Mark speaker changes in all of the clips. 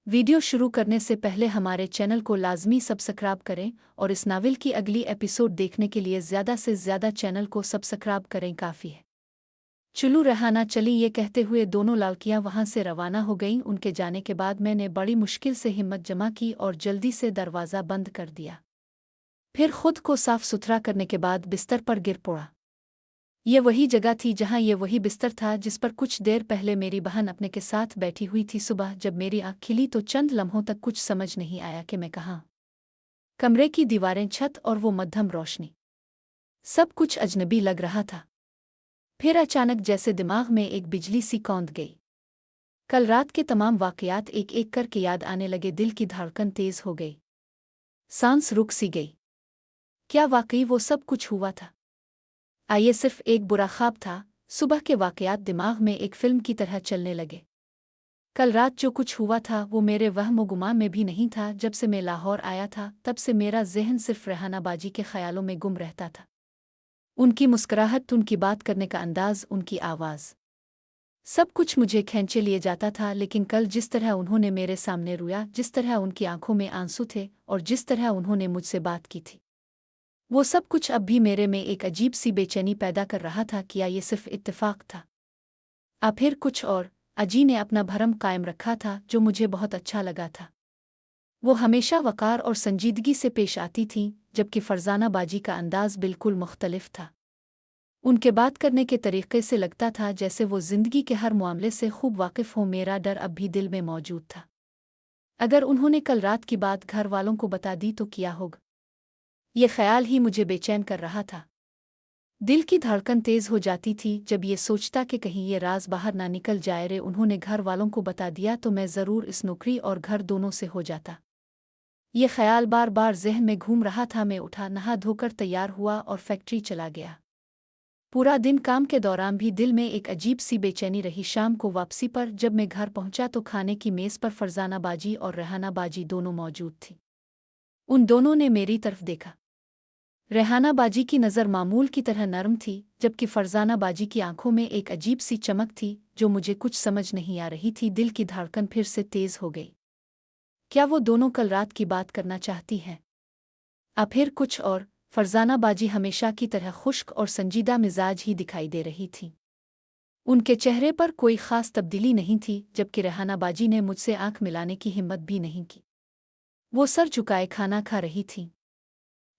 Speaker 1: Video शुरू करने से पहले हमारे चैनल को लाजमी सब्सक्राइब करें और इस नावल की अगली एपिसोड देखने के लिए ज़्यादा से ज़्यादा चैनल को सब्सक्राइब करें काफ़ी है। चुलू रहाना चली ये कहते हुए दोनों लड़कियां वहां से रवाना हो गईं। उनके जाने के बाद मैंने बड़ी मुश्किल से हिम्मत जमा की और जल्दी से दरवाज़ा बंद कर दिया। फिर खुद को साफ सुथरा करने के बाद बिस्तर पर गिर पड़ा। ये वही जगह थी जहाँ ये वही बिस्तर था जिस पर कुछ देर पहले मेरी बहन अपने के साथ बैठी हुई थी। सुबह जब मेरी आँख खिली तो चंद लम्हों तक कुछ समझ नहीं आया कि मैं कहाँ। कमरे की दीवारें, छत और वो मध्यम रोशनी, सब कुछ अजनबी लग रहा था। फिर अचानक जैसे दिमाग में एक बिजली सी कौंध गई। कल रात के तमाम वाकयात एक एक करके याद आने लगे। दिल की धड़कन तेज हो गई, सांस रुक सी गई। क्या वाकई वो सब कुछ हुआ था? आइए सिर्फ एक बुरा ख्वाब था? सुबह के वाकयात दिमाग में एक फिल्म की तरह चलने लगे। कल रात जो कुछ हुआ था वो मेरे वहम गुमा में भी नहीं था। जब से मैं लाहौर आया था तब से मेरा जहन सिर्फ रेहाना बाजी के ख्यालों में गुम रहता था। उनकी मुस्कुराहट, उनकी बात करने का अंदाज, उनकी आवाज़, सब कुछ मुझे खींचे लिए जाता था। लेकिन कल जिस तरह उन्होंने मेरे सामने रोया, जिस तरह उनकी आंखों में आंसू थे और जिस तरह उन्होंने मुझसे बात की थी, वो सब कुछ अब भी मेरे में एक अजीब सी बेचैनी पैदा कर रहा था। क्या ये सिर्फ इत्तेफाक था? फिर कुछ और। अजी ने अपना भरम कायम रखा था जो मुझे बहुत अच्छा लगा था। वो हमेशा वक़ार और संजीदगी से पेश आती थीं, जबकि फरजाना बाजी का अंदाज़ बिल्कुल मुख्तलिफ था। उनके बात करने के तरीक़े से लगता था जैसे वो ज़िंदगी के हर मामले से खूब वाकिफ़ हों। मेरा डर अब भी दिल में मौजूद था। अगर उन्होंने कल रात की बात घर वालों को बता दी तो क्या होगा? ये ख्याल ही मुझे बेचैन कर रहा था। दिल की धड़कन तेज हो जाती थी जब ये सोचता कि कहीं ये राज बाहर ना निकल जाए। रे उन्होंने घर वालों को बता दिया तो मैं ज़रूर इस नौकरी और घर दोनों से हो जाता। ये ख्याल बार बार जहन में घूम रहा था। मैं उठा, नहा धोकर तैयार हुआ और फैक्ट्री चला गया। पूरा दिन काम के दौरान भी दिल में एक अजीब सी बेचैनी रही। शाम को वापसी पर जब मैं घर पहुंचा तो खाने की मेज़ पर फरजाना बाजी और रेहाना बाजी दोनों मौजूद थी। उन दोनों ने मेरी तरफ देखा। रेहाना बाजी की नज़र मामूल की तरह नरम थी, जबकि फरजाना बाजी की आंखों में एक अजीब सी चमक थी जो मुझे कुछ समझ नहीं आ रही थी। दिल की धड़कन फिर से तेज हो गई। क्या वो दोनों कल रात की बात करना चाहती हैं? फिर कुछ और। फरजाना बाजी हमेशा की तरह खुश्क और संजीदा मिजाज ही दिखाई दे रही थी। उनके चेहरे पर कोई ख़ास तब्दीली नहीं थी, जबकि रेहाना बाजी ने मुझसे आंख मिलाने की हिम्मत भी नहीं की। वो सर झुकाए खाना खा रही थी।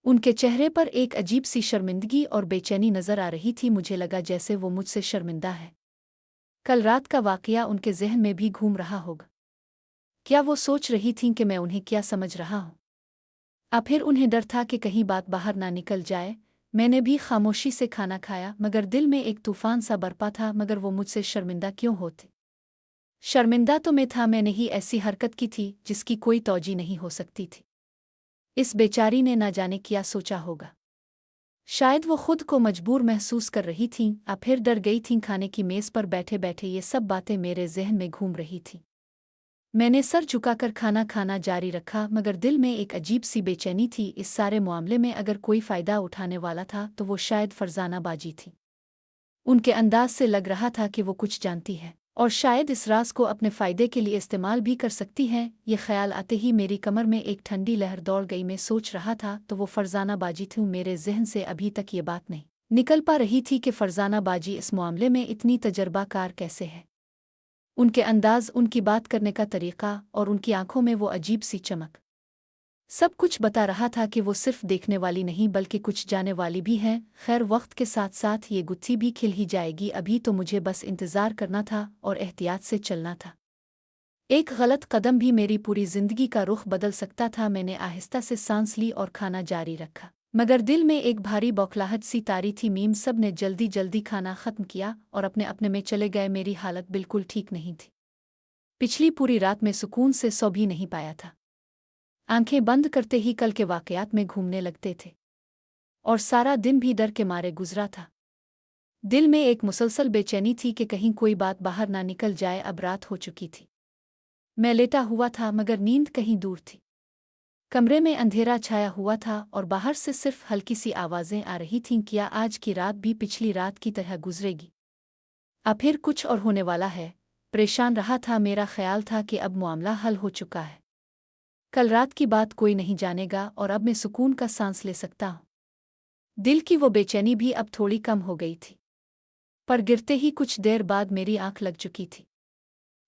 Speaker 1: उनके चेहरे पर एक अजीब सी शर्मिंदगी और बेचैनी नजर आ रही थी। मुझे लगा जैसे वो मुझसे शर्मिंदा है। कल रात का वाकया उनके जहन में भी घूम रहा होगा। क्या वो सोच रही थीं कि मैं उन्हें क्या समझ रहा हूँ? फिर उन्हें डर था कि कहीं बात बाहर ना निकल जाए। मैंने भी खामोशी से खाना खाया, मगर दिल में एक तूफान सा बरपा था। मगर वो मुझसे शर्मिंदा क्यों होते? शर्मिंदा तो मैं था। मैंने ही ऐसी हरकत की थी जिसकी कोई तौजी नहीं हो सकती थी। इस बेचारी ने ना जाने क्या सोचा होगा। शायद वो खुद को मजबूर महसूस कर रही थीं। फिर डर गई थीं। खाने की मेज़ पर बैठे बैठे ये सब बातें मेरे जहन में घूम रही थीं। मैंने सर झुकाकर खाना खाना जारी रखा, मगर दिल में एक अजीब सी बेचैनी थी। इस सारे मामले में अगर कोई फ़ायदा उठाने वाला था तो वो शायद फरजाना बाजी थी। उनके अंदाज से लग रहा था कि वो कुछ जानती है और शायद इस राज को अपने फ़ायदे के लिए इस्तेमाल भी कर सकती हैं। ये ख्याल आते ही मेरी कमर में एक ठंडी लहर दौड़ गई। मैं सोच रहा था तो वो फरजाना बाजी थी। मेरे जहन से अभी तक ये बात नहीं निकल पा रही थी कि फरजाना बाजी इस मामले में इतनी तजर्बाकार कैसे है। उनके अंदाज, उनकी बात करने का तरीक़ा और उनकी आंखों में वो अजीब सी चमक, सब कुछ बता रहा था कि वो सिर्फ देखने वाली नहीं बल्कि कुछ जाने वाली भी हैं। खैर, वक्त के साथ साथ ये गुत्थी भी खिल ही जाएगी। अभी तो मुझे बस इंतज़ार करना था और एहतियात से चलना था। एक गलत कदम भी मेरी पूरी जिंदगी का रुख बदल सकता था। मैंने आहिस्ता से सांस ली और खाना जारी रखा, मगर दिल में एक भारी बौखलाहट सी तारी थी। मीम सब ने जल्दी जल्दी खाना ख़त्म किया और अपने अपने में चले गए। मेरी हालत बिल्कुल ठीक नहीं थी। पिछली पूरी रात में सुकून से सो भी नहीं पाया था। आंखें बंद करते ही कल के वाकयात में घूमने लगते थे और सारा दिन भी डर के मारे गुजरा था। दिल में एक मुसलसल बेचैनी थी कि कहीं कोई बात बाहर ना निकल जाए। अब रात हो चुकी थी। मैं लेटा हुआ था मगर नींद कहीं दूर थी। कमरे में अंधेरा छाया हुआ था और बाहर से सिर्फ हल्की सी आवाज़ें आ रही थीं। क्या आज की रात भी पिछली रात की तरह गुजरेगी? फिर कुछ और होने वाला है। परेशान रहा था। मेरा ख्याल था कि अब मामला हल हो चुका है, कल रात की बात कोई नहीं जानेगा और अब मैं सुकून का सांस ले सकता हूँ। दिल की वो बेचैनी भी अब थोड़ी कम हो गई थी, पर गिरते ही कुछ देर बाद मेरी आंख लग चुकी थी।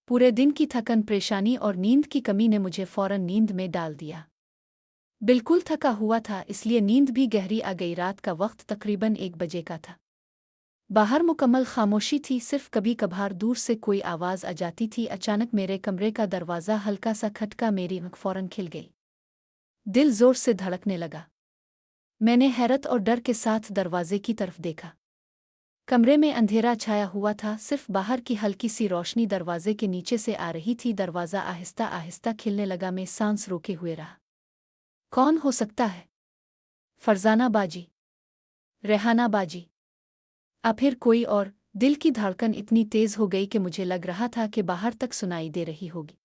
Speaker 1: पूरे दिन की थकन, परेशानी और नींद की कमी ने मुझे फौरन नींद में डाल दिया। बिल्कुल थका हुआ था, इसलिए नींद भी गहरी आ गई। रात का वक्त तकरीबन 1 बजे का था। बाहर मुकम्मल खामोशी थी, सिर्फ कभी कभार दूर से कोई आवाज़ आ जाती थी। अचानक मेरे कमरे का दरवाज़ा हल्का सा खटका, मेरी आँख फौरन खिल गई। दिल जोर से धड़कने लगा। मैंने हैरत और डर के साथ दरवाजे की तरफ देखा। कमरे में अंधेरा छाया हुआ था, सिर्फ बाहर की हल्की सी रोशनी दरवाजे के नीचे से आ रही थी। दरवाज़ा आहिस्ता आहिस्ता खिलने लगा। मैं सांस रोके हुए रहा। कौन हो सकता है? फरजाना बाजी, रेहाना बाजी, या फिर कोई और? दिल की धड़कन इतनी तेज हो गई कि मुझे लग रहा था कि बाहर तक सुनाई दे रही होगी।